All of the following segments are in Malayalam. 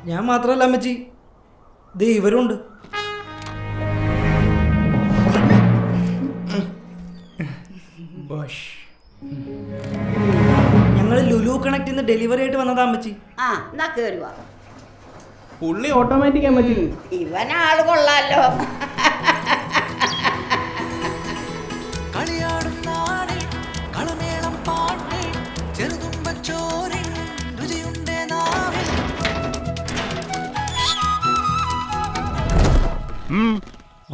ഞാൻ മാത്രമല്ല അമ്മച്ചി, ദേ ഇവരുണ്ട്. ഞങ്ങൾ ലുലു കണക്ട് നിന്ന് ഡെലിവറി ആയിട്ട് വന്നതാ അമ്മച്ചി. ആ എന്നാ കേറുവാ. പുള്ളി ഓട്ടോമാറ്റിക് അമ്മച്ചി. ഇവനാള് കൊള്ളാലോ.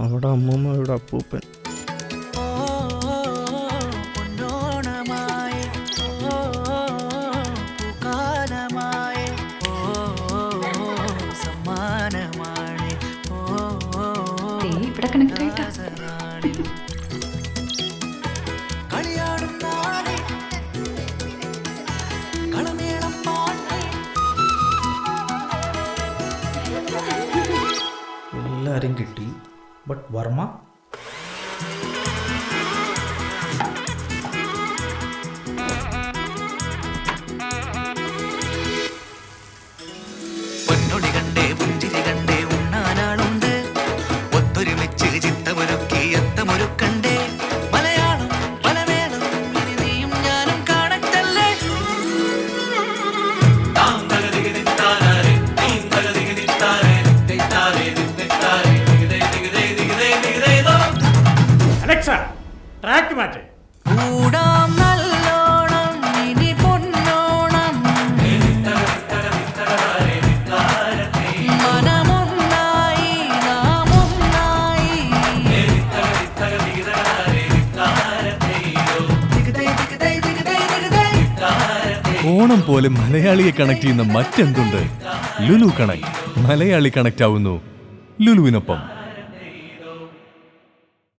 അവിടെ അമ്മൂമ്മ, ഇവിടെ അപ്പൂപ്പൻ. ഇവിടെ കണക്ട് ആയിട്ടാ. എല്ലാരും കിട്ടി, ബട്ട് വർമ്മ പൊന്നൊടി കണ്ടേ പുഞ്ചിരി കണ്ടേ ഉണ്ണാനാളുണ്ട്, ഒത്തൊരുമിച്ച് ചിത്തമൊരുക്കി എത്തമൊരുക്കണ്ടേ. മലയാളം പലവേളം ഇനി നീയും ഞാനും കാണട്ടല്ലേ. ട്രാക്ക് മാറ്റേ. കൂടാം നല്ലോണം ഇനി പൊന്നോണം, മനമൊന്നായി നാമൊന്നായി. ഓണം പോലെ മലയാളിയെ കണക്ട് ചെയ്യുന്ന മറ്റെന്തുണ്ട്? ലുലു കണക്ട്. മലയാളി കണക്ട് ആവുന്നു ലുലുവിനൊപ്പം.